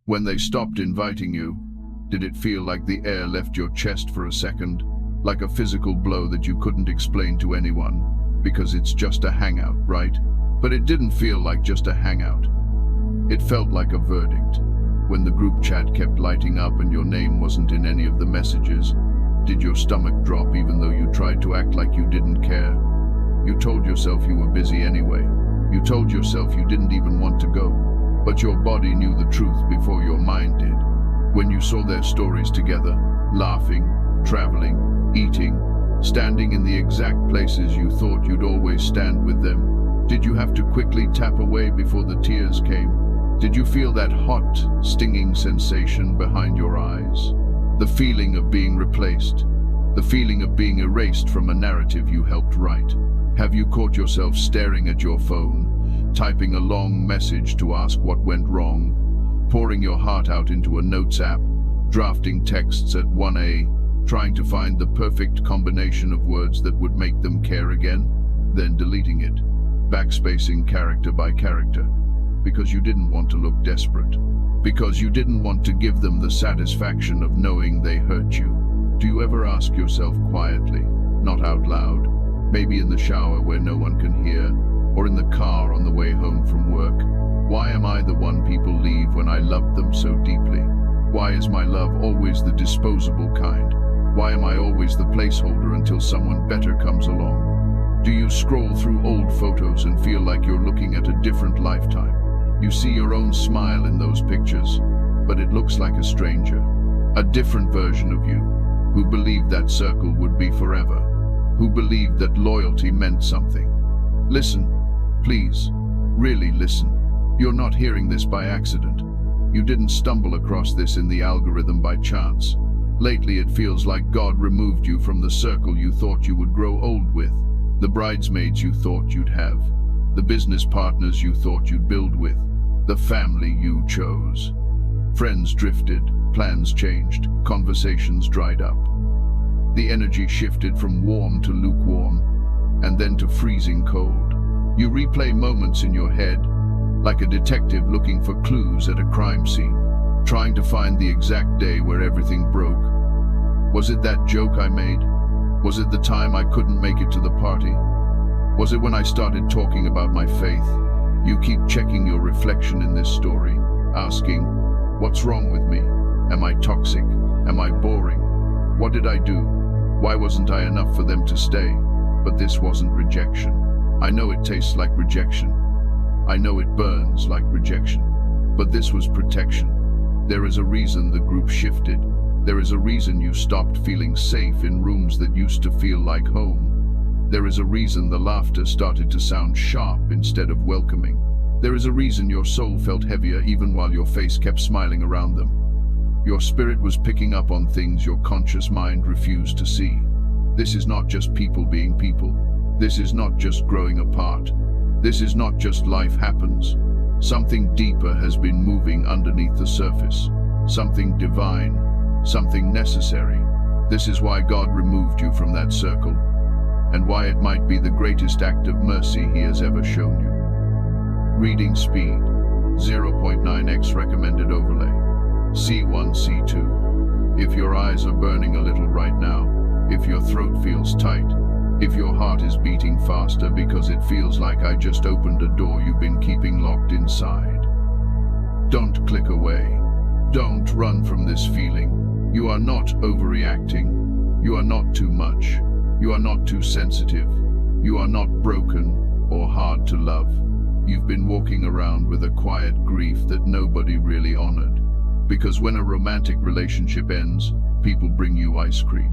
When they stopped inviting you, did it feel like the air left your chest for a second? Like a physical blow that you couldn't explain to anyone? Because it's just a hangout, right? But it didn't feel like just a hangout. It felt like a verdict. When the group chat kept lighting up and your name wasn't in any of the messages, did your stomach drop even though you tried to act like you didn't care? You told yourself you were busy anyway. You told yourself you didn't even want to go. But your body knew the truth before your mind did. When you saw their stories together, laughing, traveling, eating, standing in the exact places you thought you'd always stand with them, did you have to quickly tap away before the tears came? Did you feel that hot, stinging sensation behind your eyes? The feeling of being replaced, the feeling of being erased from a narrative you helped write. Have you caught yourself staring at your phone, typing a long message to ask what went wrong, pouring your heart out into a notes app, drafting texts at 1 trying to find the perfect combination of words that would make them care again, then deleting it, backspacing character by character, because you didn't want to look desperate, because you didn't want to give them the satisfaction of knowing they hurt you? Do you ever ask yourself quietly, not out loud, maybe in the shower where no one can hear, or in the car on the way home from work, why am I the one people leave when I loved them so deeply? Why is my love always the disposable kind? Why am I always the placeholder until someone better comes along? Do you scroll through old photos and feel like you're looking at a different lifetime? You see your own smile in those pictures, but it looks like a stranger, a different version of you, who believed that circle would be forever, who believed that loyalty meant something. Listen, please, really listen. You're not hearing this by accident. You didn't stumble across this in the algorithm by chance. Lately it feels like God removed you from the circle you thought you would grow old with, the bridesmaids you thought you'd have, the business partners you thought you'd build with, the family you chose. Friends drifted, plans changed, conversations dried up. The energy shifted from warm to lukewarm, and then to freezing cold. You replay moments in your head, like a detective looking for clues at a crime scene, trying to find the exact day where everything broke. Was it that joke I made? Was it the time I couldn't make it to the party? Was it when I started talking about my faith? You keep checking your reflection in this story, asking, what's wrong with me? Am I toxic? Am I boring? What did I do? Why wasn't I enough for them to stay? But this wasn't rejection. I know it tastes like rejection. I know it burns like rejection. But this was protection. There is a reason the group shifted. There is a reason you stopped feeling safe in rooms that used to feel like home. There is a reason the laughter started to sound sharp instead of welcoming. There is a reason your soul felt heavier even while your face kept smiling around them. Your spirit was picking up on things your conscious mind refused to see. This is not just people being people. This is not just growing apart. This is not just life happens. Something deeper has been moving underneath the surface. Something divine. Something necessary. This is why God removed you from that circle, and why it might be the greatest act of mercy He has ever shown you. Reading speed, 0.9x recommended overlay. C1, C2. If your eyes are burning a little right now, if your throat feels tight, if your heart is beating faster because it feels like I just opened a door you've been keeping locked inside, don't click away. Don't run from this feeling. You are not overreacting. You are not too much. You are not too sensitive. You are not broken or hard to love. You've been walking around with a quiet grief that nobody really honored. Because when a romantic relationship ends, people bring you ice cream.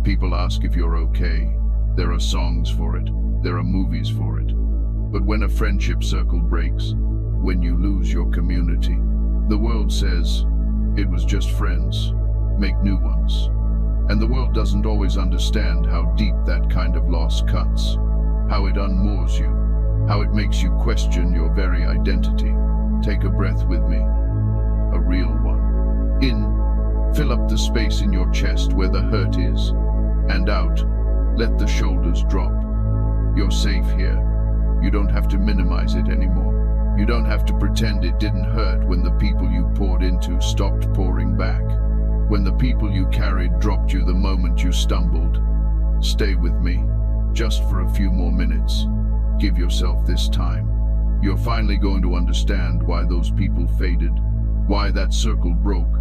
People ask if you're okay. There are songs for it. There are movies for it. But when a friendship circle breaks, when you lose your community, the world says, it was just friends. Make new ones. And the world doesn't always understand how deep that kind of loss cuts, how it unmoors you, how it makes you question your very identity. Take a breath with me, a real one. In, fill up the space in your chest where the hurt is, and out, let the shoulders drop. You're safe here. You don't have to minimize it anymore. You don't have to pretend it didn't hurt when the people you poured into you stopped pouring back. When the people you carried dropped you the moment you stumbled. Stay with me, just for a few more minutes. Give yourself this time. You're finally going to understand why those people faded, why that circle broke,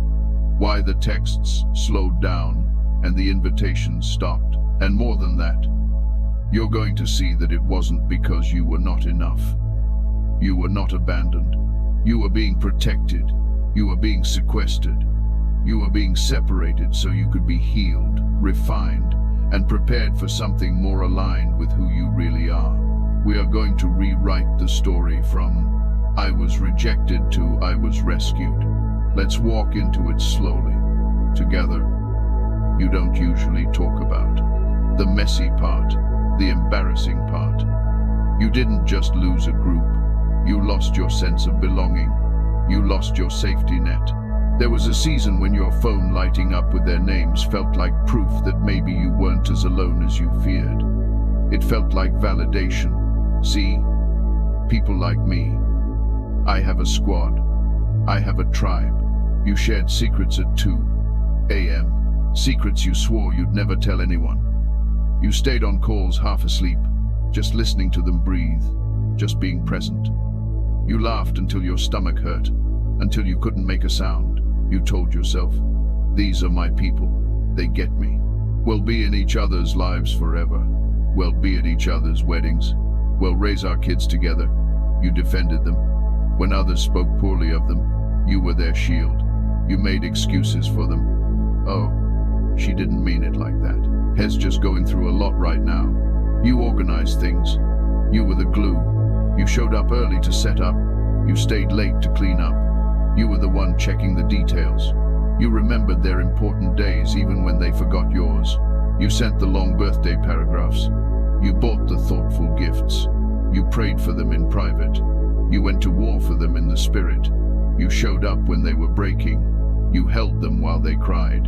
why the texts slowed down and the invitations stopped. And more than that, you're going to see that it wasn't because you were not enough. You were not abandoned. You were being protected. You were being sequestered. You were being separated so you could be healed, refined, and prepared for something more aligned with who you really are. We are going to rewrite the story from "I was rejected" to "I was rescued." Let's walk into it slowly, together. You don't usually talk about the messy part, the embarrassing part. You didn't just lose a group. You lost your sense of belonging. You lost your safety net. There was a season when your phone lighting up with their names felt like proof that maybe you weren't as alone as you feared. It felt like validation. See, people like me. I have a squad. I have a tribe. You shared secrets at 2 a.m. Secrets you swore you'd never tell anyone. You stayed on calls half asleep, just listening to them breathe, just being present. You laughed until your stomach hurt, until you couldn't make a sound. You told yourself, these are my people, they get me. We'll be in each other's lives forever. We'll be at each other's weddings. We'll raise our kids together. You defended them. When others spoke poorly of them, you were their shield. You made excuses for them. Oh, she didn't mean it like that. Hez just going through a lot right now. You organized things. You were the glue. You showed up early to set up. You stayed late to clean up. You were the one checking the details. You remembered their important days even when they forgot yours. You sent the long birthday paragraphs. You bought the thoughtful gifts. You prayed for them in private. You went to war for them in the spirit. You showed up when they were breaking. You held them while they cried.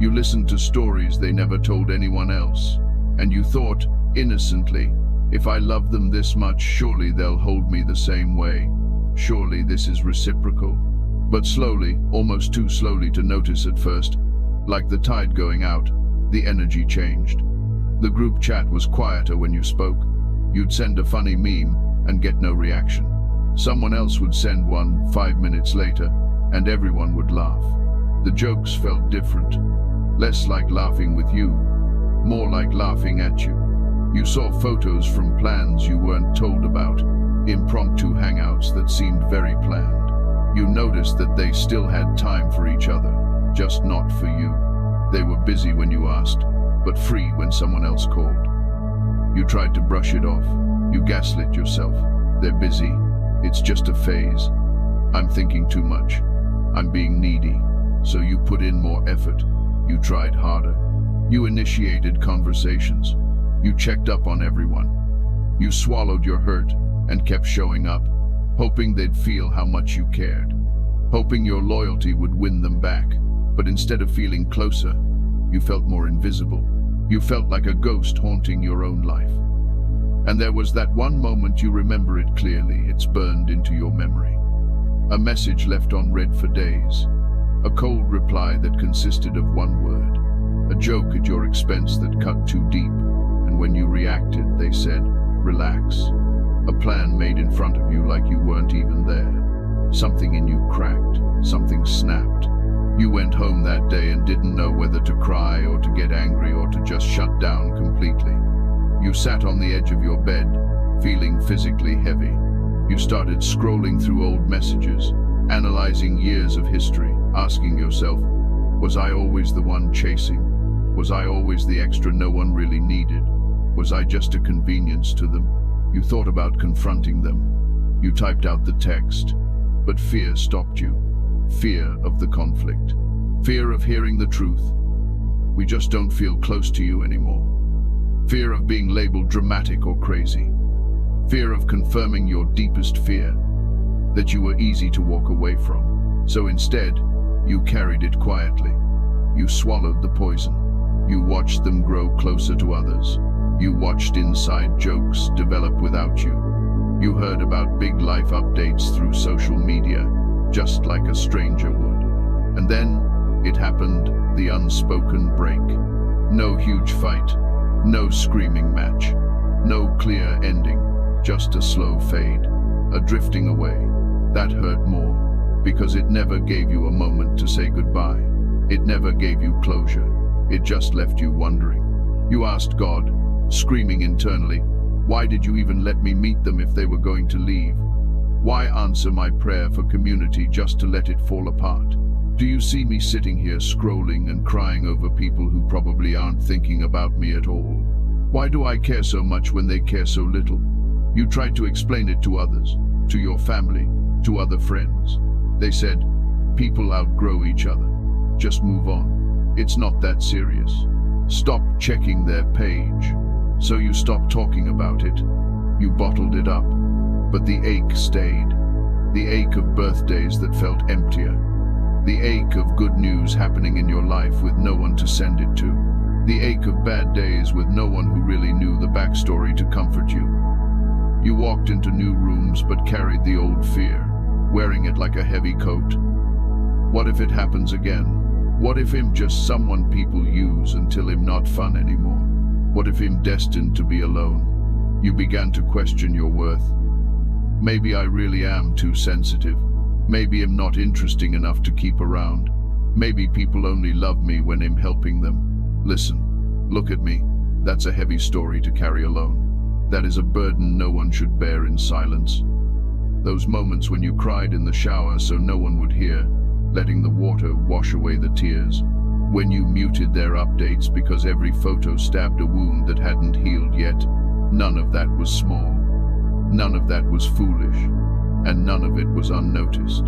You listened to stories they never told anyone else. And you thought, innocently, if I love them this much, surely they'll hold me the same way. Surely this is reciprocal. But slowly, almost too slowly to notice at first, like the tide going out, the energy changed. The group chat was quieter when you spoke. You'd send a funny meme and get no reaction. Someone else would send one 5 minutes later, and everyone would laugh. The jokes felt different. Less like laughing with you, more like laughing at you. You saw photos from plans you weren't told about, impromptu hangouts that seemed very planned. You noticed that they still had time for each other, just not for you. They were busy when you asked, but free when someone else called. You tried to brush it off. You gaslit yourself. They're busy. It's just a phase. I'm thinking too much. I'm being needy. So you put in more effort. You tried harder. You initiated conversations. You checked up on everyone. You swallowed your hurt and kept showing up, hoping they'd feel how much you cared, hoping your loyalty would win them back. But instead of feeling closer, you felt more invisible. You felt like a ghost haunting your own life. And there was that one moment, you remember it clearly. It's burned into your memory. A message left unread for days. A cold reply that consisted of one word. A joke at your expense that cut too deep. And when you reacted, they said, relax. A plan made in front of you like you weren't even there. Something in you cracked. Something snapped. You went home that day and didn't know whether to cry or to get angry or to just shut down completely. You sat on the edge of your bed, feeling physically heavy. You started scrolling through old messages, analyzing years of history, asking yourself, was I always the one chasing? Was I always the extra no one really needed? Was I just a convenience to them? You thought about confronting them. You typed out the text, but fear stopped you. Fear of the conflict. Fear of hearing the truth. We just don't feel close to you anymore. Fear of being labeled dramatic or crazy. Fear of confirming your deepest fear, that you were easy to walk away from. So instead, you carried it quietly. You swallowed the poison. You watched them grow closer to others. You watched inside jokes develop without you. You heard about big life updates through social media, just like a stranger would. And then it happened, the unspoken break. No huge fight, no screaming match, no clear ending, just a slow fade, a drifting away. That hurt more, because it never gave you a moment to say goodbye. It never gave you closure. It just left you wondering. You asked God, screaming internally, why did you even let me meet them if they were going to leave? Why answer my prayer for community just to let it fall apart? Do you see me sitting here scrolling and crying over people who probably aren't thinking about me at all? Why do I care so much when they care so little? You tried to explain it to others, to your family, to other friends. They said, people outgrow each other. Just move on. It's not that serious. Stop checking their page. So you stopped talking about it. You bottled it up. But the ache stayed. The ache of birthdays that felt emptier. The ache of good news happening in your life with no one to send it to. The ache of bad days with no one who really knew the backstory to comfort you. You walked into new rooms but carried the old fear, wearing it like a heavy coat. What if it happens again? What if I'm just someone people use until I'm not fun anymore? What if I'm destined to be alone? You began to question your worth. Maybe I really am too sensitive. Maybe I'm not interesting enough to keep around. Maybe people only love me when I'm helping them. Listen, look at me. That's a heavy story to carry alone. That is a burden no one should bear in silence. Those moments when you cried in the shower so no one would hear, letting the water wash away the tears. When you muted their updates because every photo stabbed a wound that hadn't healed yet. None of that was small. None of that was foolish. And none of it was unnoticed.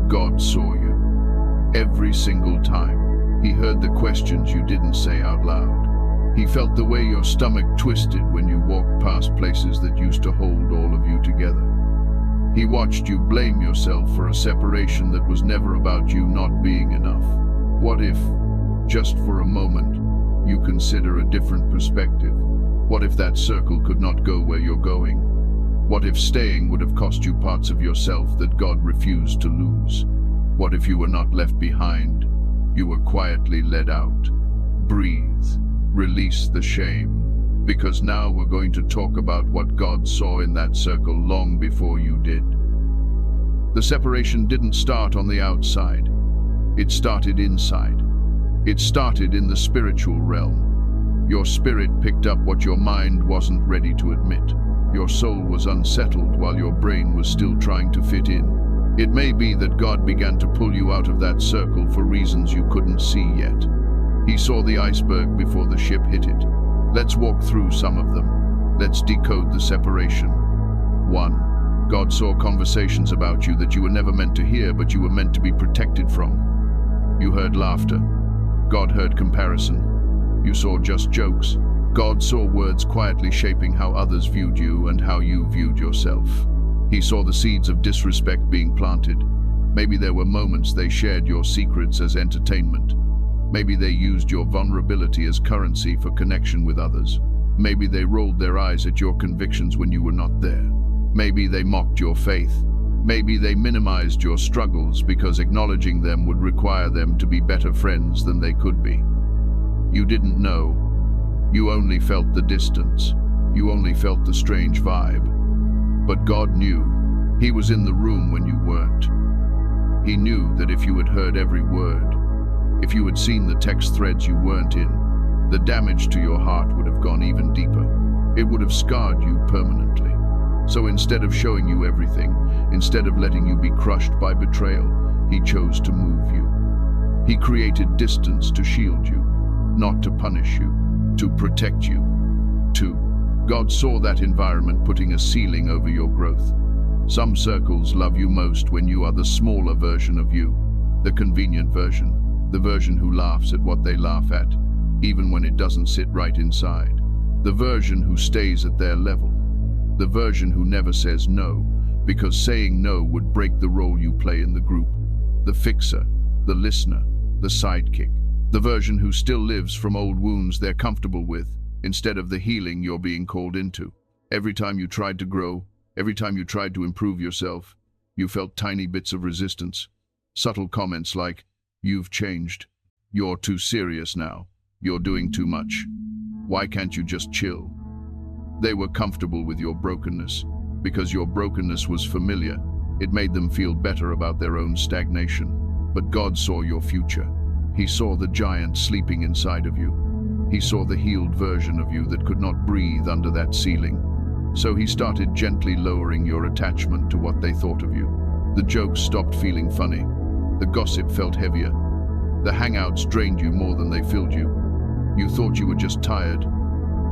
God saw you. Every single time. He heard the questions you didn't say out loud. He felt the way your stomach twisted when you walked past places that used to hold all of you together. He watched you blame yourself for a separation that was never about you not being enough. What if, just for a moment, you consider a different perspective? What if that circle could not go where you're going? What if staying would have cost you parts of yourself that God refused to lose? What if you were not left behind? You were quietly led out. Breathe. Release the shame. Because now we're going to talk about what God saw in that circle long before you did. The separation didn't start on the outside. It started inside. It started in the spiritual realm. Your spirit picked up what your mind wasn't ready to admit. Your soul was unsettled while your brain was still trying to fit in. It may be that God began to pull you out of that circle for reasons you couldn't see yet. He saw the iceberg before the ship hit it. Let's walk through some of them. Let's decode the separation. 1. God saw conversations about you that you were never meant to hear, but you were meant to be protected from. You heard laughter. God heard comparison. You saw just jokes. God saw words quietly shaping how others viewed you and how you viewed yourself. He saw the seeds of disrespect being planted. Maybe there were moments they shared your secrets as entertainment. Maybe they used your vulnerability as currency for connection with others. Maybe they rolled their eyes at your convictions when you were not there. Maybe they mocked your faith. Maybe they minimized your struggles because acknowledging them would require them to be better friends than they could be. You didn't know. You only felt the distance. You only felt the strange vibe. But God knew. He was in the room when you weren't. He knew that if you had heard every word, if you had seen the text threads you weren't in, the damage to your heart would have gone even deeper. It would have scarred you permanently. So instead of showing you everything, instead of letting you be crushed by betrayal, He chose to move you. He created distance to shield you, not to punish you, to protect you. 2. God saw that environment putting a ceiling over your growth. Some circles love you most when you are the smaller version of you, the convenient version. The version who laughs at what they laugh at, even when it doesn't sit right inside. The version who stays at their level. The version who never says no, because saying no would break the role you play in the group. The fixer, the listener, the sidekick. The version who still lives from old wounds they're comfortable with, instead of the healing you're being called into. Every time you tried to grow, every time you tried to improve yourself, you felt tiny bits of resistance. Subtle comments like, You've changed. You're too serious now. You're doing too much. Why can't you just chill? They were comfortable with your brokenness. Because your brokenness was familiar, it made them feel better about their own stagnation. But God saw your future. He saw the giant sleeping inside of you. He saw the healed version of you that could not breathe under that ceiling. So he started gently lowering your attachment to what they thought of you. The jokes stopped feeling funny. The gossip felt heavier. The hangouts drained you more than they filled you. You thought you were just tired.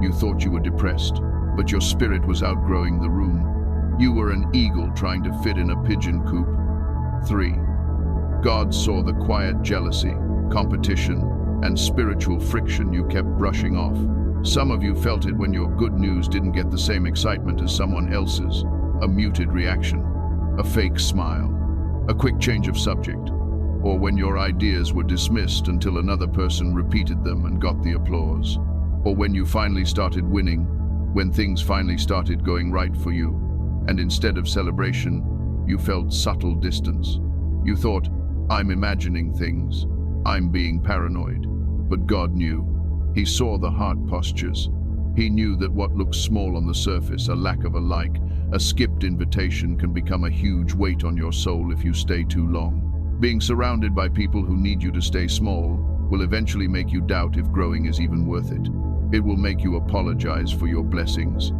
You thought you were depressed. But your spirit was outgrowing the room. You were an eagle trying to fit in a pigeon coop. 3. God saw the quiet jealousy, competition, and spiritual friction you kept brushing off. Some of you felt it when your good news didn't get the same excitement as someone else's. A muted reaction, a fake smile, a quick change of subject, or when your ideas were dismissed until another person repeated them and got the applause, or when you finally started winning, when things finally started going right for you, and instead of celebration, you felt subtle distance. You thought, I'm imagining things, I'm being paranoid. But God knew. He saw the heart postures. He knew that what looks small on the surface, a lack of a like, a skipped invitation, can become a huge weight on your soul if you stay too long. Being surrounded by people who need you to stay small will eventually make you doubt if growing is even worth it. It will make you apologize for your blessings.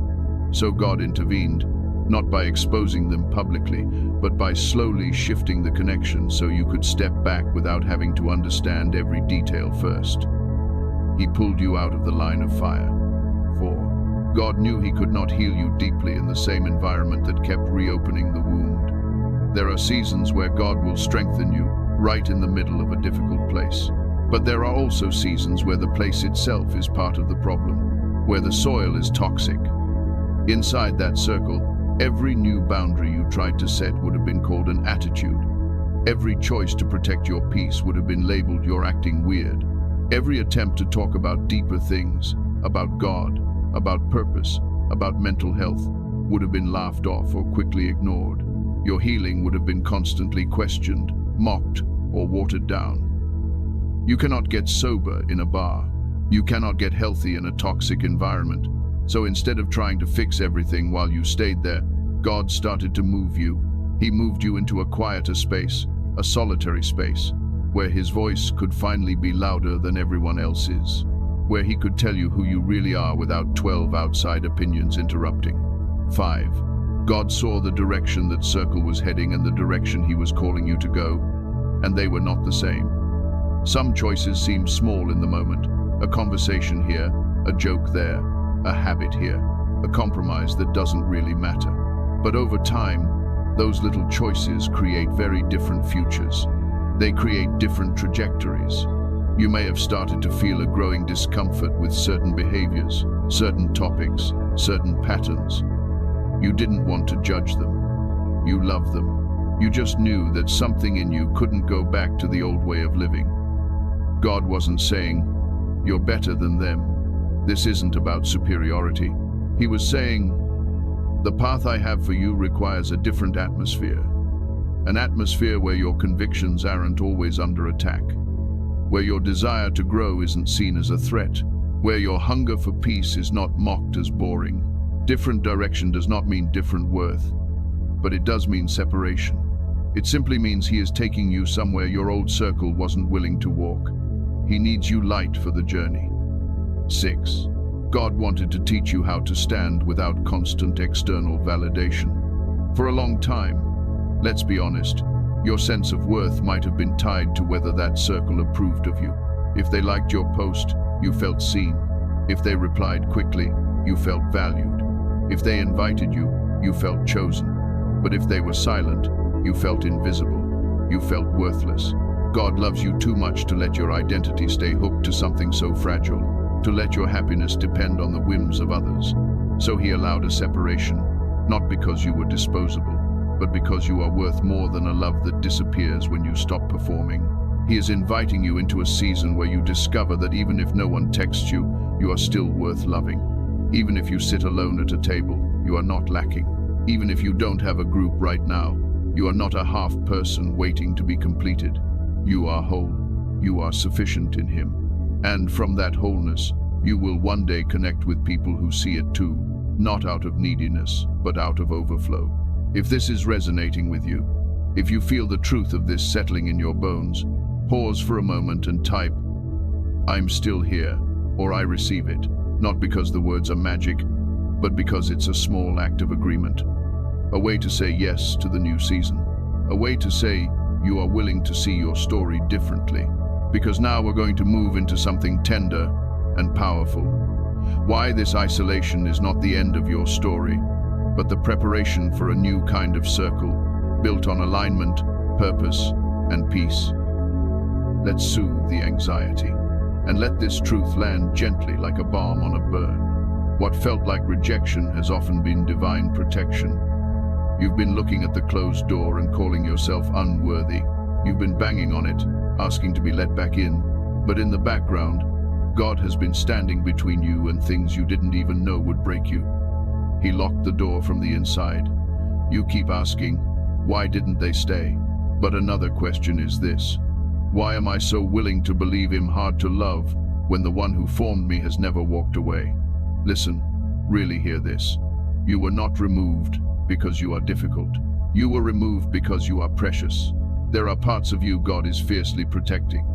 So God intervened, not by exposing them publicly, but by slowly shifting the connection so you could step back without having to understand every detail first. He pulled you out of the line of fire. 4. God knew he could not heal you deeply in the same environment that kept reopening the wound. There are seasons where God will strengthen you right in the middle of a difficult place. But there are also seasons where the place itself is part of the problem, where the soil is toxic. Inside that circle, every new boundary you tried to set would have been called an attitude. Every choice to protect your peace would have been labeled you're acting weird. Every attempt to talk about deeper things, about God, about purpose, about mental health, would have been laughed off or quickly ignored. Your healing would have been constantly questioned, mocked, or watered down. You cannot get sober in a bar. You cannot get healthy in a toxic environment. So instead of trying to fix everything while you stayed there, God started to move you. He moved you into a quieter space, a solitary space, where his voice could finally be louder than everyone else's, where he could tell you who you really are without 12 outside opinions interrupting. 5. God saw the direction that circle was heading and the direction he was calling you to go, and they were not the same. Some choices seem small in the moment, a conversation here, a joke there, a habit here, a compromise that doesn't really matter. But over time, those little choices create very different futures. They create different trajectories. You may have started to feel a growing discomfort with certain behaviors, certain topics, certain patterns. You didn't want to judge them. You loved them. You just knew that something in you couldn't go back to the old way of living. God wasn't saying, you're better than them. This isn't about superiority. He was saying, the path I have for you requires a different atmosphere. An atmosphere where your convictions aren't always under attack, where your desire to grow isn't seen as a threat, where your hunger for peace is not mocked as boring. Different direction does not mean different worth, but it does mean separation. It simply means he is taking you somewhere your old circle wasn't willing to walk. He needs you light for the journey. 6. God wanted to teach you how to stand without constant external validation. For a long time, let's be honest, your sense of worth might have been tied to whether that circle approved of you. If they liked your post, you felt seen. If they replied quickly, you felt valued. If they invited you, you felt chosen. But if they were silent, you felt invisible. You felt worthless. God loves you too much to let your identity stay hooked to something so fragile, to let your happiness depend on the whims of others. So he allowed a separation, not because you were disposable, but because you are worth more than a love that disappears when you stop performing. He is inviting you into a season where you discover that even if no one texts you, you are still worth loving. Even if you sit alone at a table, you are not lacking. Even if you don't have a group right now, you are not a half person waiting to be completed. You are whole. you are sufficient in Him. And from that wholeness, you will one day connect with people who see it too, not out of neediness, but out of overflow. If this is resonating with you, if you feel the truth of this settling in your bones, pause for a moment and type, "I'm still here," or "I receive it," not because the words are magic, but because it's a small act of agreement. A way to say yes to the new season. A way to say you are willing to see your story differently. Because now we're going to move into something tender and powerful. Why this isolation is not the end of your story, but the preparation for a new kind of circle, built on alignment, purpose, and peace. Let's soothe the anxiety, and let this truth land gently like a balm on a burn. What felt like rejection has often been divine protection. You've been looking at the closed door and calling yourself unworthy. You've been banging on it, asking to be let back in. But in the background, God has been standing between you and things you didn't even know would break you. He locked the door from the inside. You keep asking, why didn't they stay? But another question is this: why am I so willing to believe Him hard to love when the one who formed me has never walked away? Listen, really hear this. You were not removed because you are difficult. You were removed because you are precious. There are parts of you God is fiercely protecting.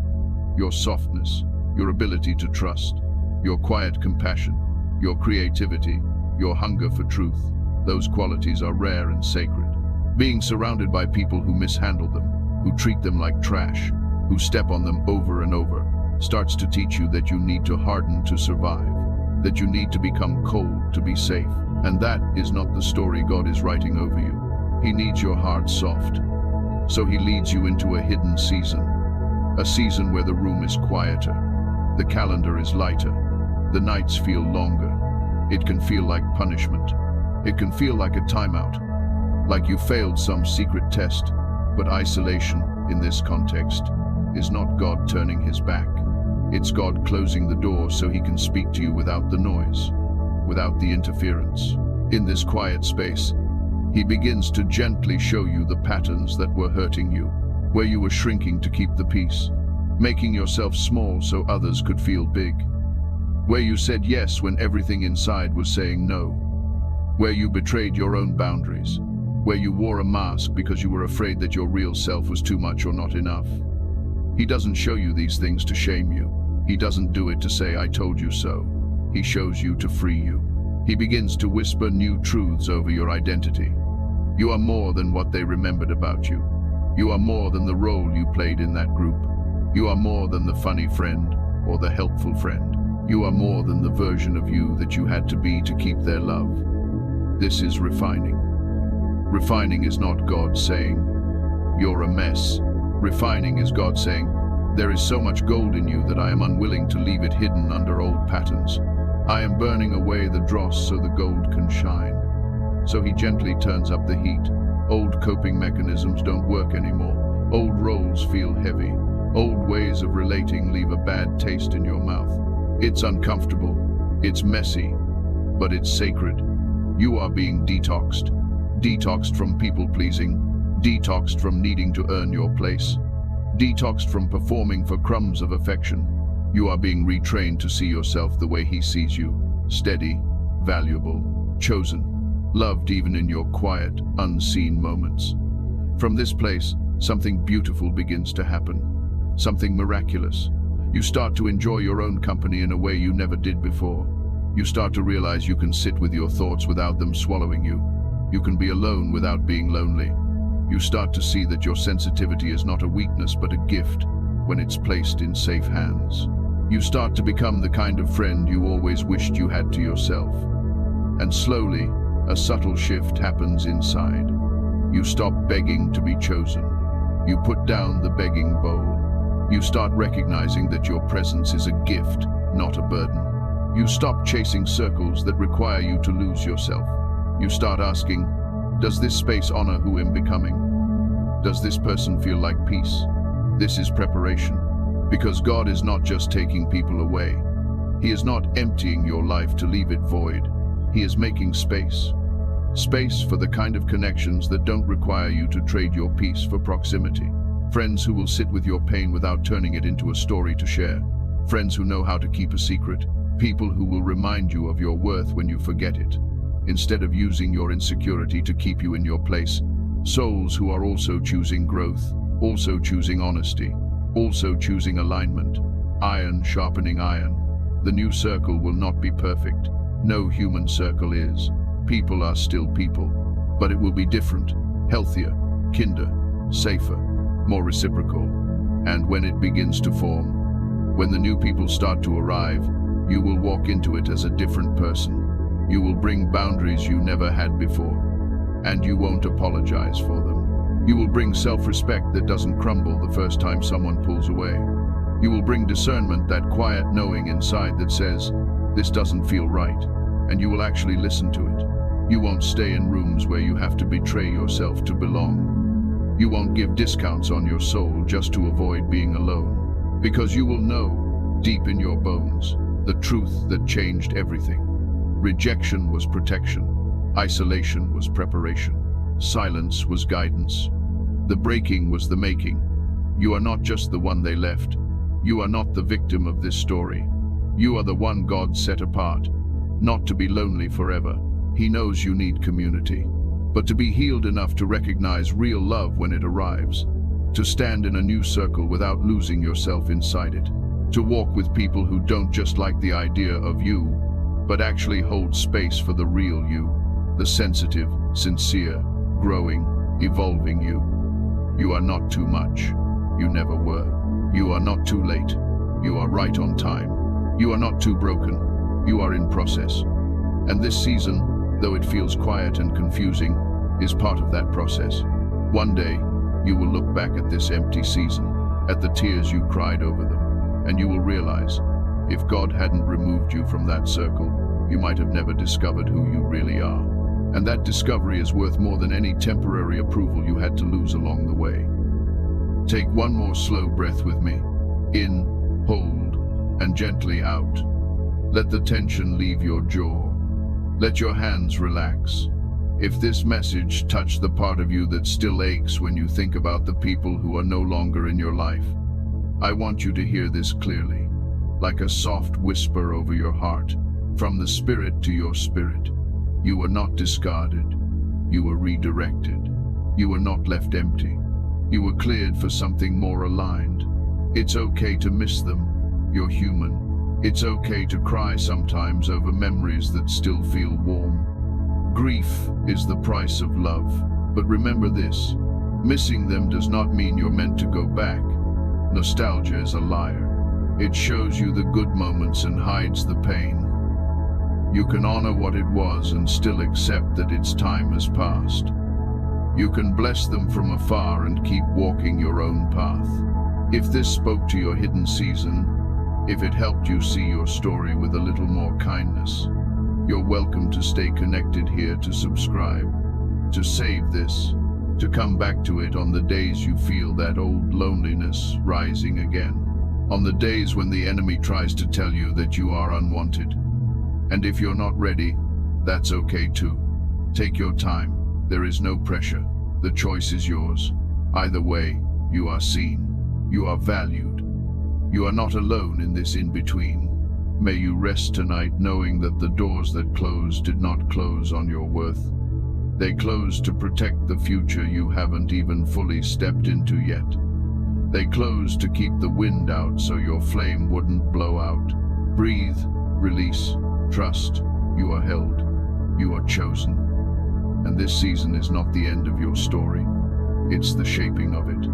Your softness, your ability to trust, your quiet compassion, your creativity, your hunger for truth. Those qualities are rare and sacred. Being surrounded by people who mishandle them, who treat them like trash, who step on them over and over, starts to teach you that you need to harden to survive, that you need to become cold to be safe. And that is not the story God is writing over you. He needs your heart soft. So He leads you into a hidden season, a season where the room is quieter, the calendar is lighter, the nights feel longer. It can feel like punishment. It can feel like a timeout, like you failed some secret test. But isolation, in this context, is not God turning His back. It's God closing the door so He can speak to you without the noise, without the interference. In this quiet space, He begins to gently show you the patterns that were hurting you, where you were shrinking to keep the peace, making yourself small so others could feel big, where you said yes when everything inside was saying no, where you betrayed your own boundaries, where you wore a mask because you were afraid that your real self was too much or not enough. He doesn't show you these things to shame you. He doesn't do it to say, "I told you so." He shows you to free you. He begins to whisper new truths over your identity. You are more than what they remembered about you. You are more than the role you played in that group. You are more than the funny friend or the helpful friend. You are more than the version of you that you had to be to keep their love. This is refining. Refining is not God saying, "You're a mess." Refining is God saying, "There is so much gold in you that I am unwilling to leave it hidden under old patterns. I am burning away the dross so the gold can shine." So He gently turns up the heat. Old coping mechanisms don't work anymore. Old roles feel heavy. Old ways of relating leave a bad taste in your mouth. It's uncomfortable. It's messy. But it's sacred. You are being detoxed. Detoxed from people-pleasing. Detoxed from needing to earn your place. Detoxed from performing for crumbs of affection. You are being retrained to see yourself the way He sees you. Steady, valuable, chosen, loved even in your quiet, unseen moments. From this place, something beautiful begins to happen. Something miraculous. You start to enjoy your own company in a way you never did before. You start to realize you can sit with your thoughts without them swallowing you. You can be alone without being lonely. You start to see that your sensitivity is not a weakness but a gift when it's placed in safe hands. You start to become the kind of friend you always wished you had to yourself. And slowly, a subtle shift happens inside. You stop begging to be chosen. You put down the begging bowl. You start recognizing that your presence is a gift, not a burden. You stop chasing circles that require you to lose yourself. You start asking, does this space honor who I'm becoming? Does this person feel like peace? This is preparation. Because God is not just taking people away. He is not emptying your life to leave it void. He is making space. Space for the kind of connections that don't require you to trade your peace for proximity. Friends who will sit with your pain without turning it into a story to share. Friends who know how to keep a secret. People who will remind you of your worth when you forget it, instead of using your insecurity to keep you in your place. Souls who are also choosing growth, also choosing honesty, also choosing alignment. Iron sharpening iron. The new circle will not be perfect. No human circle is. People are still people. But it will be different, healthier, kinder, safer, more reciprocal. And when it begins to form, when the new people start to arrive, you will walk into it as a different person. You will bring boundaries you never had before, and you won't apologize for them. You will bring self-respect that doesn't crumble the first time someone pulls away. You will bring discernment, that quiet knowing inside that says, this doesn't feel right, and you will actually listen to it. You won't stay in rooms where you have to betray yourself to belong. You won't give discounts on your soul just to avoid being alone, because you will know, deep in your bones, the truth that changed everything. Rejection was protection. Isolation was preparation. Silence was guidance. The breaking was the making. You are not just the one they left. You are not the victim of this story. You are the one God set apart, not to be lonely forever. He knows you need community, but to be healed enough to recognize real love when it arrives, to stand in a new circle without losing yourself inside it, to walk with people who don't just like the idea of you, but actually hold space for the real you, the sensitive, sincere, growing, evolving you. You are not too much. You never were. You are not too late. You are right on time. You are not too broken. You are in process. And this season, though it feels quiet and confusing, is part of that process. One day, you will look back at this empty season, at the tears you cried over them, and you will realize, if God hadn't removed you from that circle, you might have never discovered who you really are. And that discovery is worth more than any temporary approval you had to lose along the way. Take one more slow breath with me. In, hold, and gently out. Let the tension leave your jaw. Let your hands relax. If this message touched the part of you that still aches when you think about the people who are no longer in your life, I want you to hear this clearly, like a soft whisper over your heart, from the spirit to your spirit. You were not discarded. You were redirected. You were not left empty. You were cleared for something more aligned. It's okay to miss them. You're human. It's okay to cry sometimes over memories that still feel warm. Grief is the price of love. But remember this, missing them does not mean you're meant to go back. Nostalgia is a liar. It shows you the good moments and hides the pain. You can honor what it was and still accept that its time has passed. You can bless them from afar and keep walking your own path. If this spoke to your hidden season, if it helped you see your story with a little more kindness, you're welcome to stay connected here, to subscribe, to save this, to come back to it on the days you feel that old loneliness rising again, on the days when the enemy tries to tell you that you are unwanted. And if you're not ready, that's okay too. Take your time. There is no pressure. The choice is yours. Either way, you are seen. You are valued. You are not alone in this in-between. May you rest tonight knowing that the doors that closed did not close on your worth. They closed to protect the future you haven't even fully stepped into yet. They closed to keep the wind out so your flame wouldn't blow out. Breathe, release, trust. You are held. You are chosen. And this season is not the end of your story. It's the shaping of it.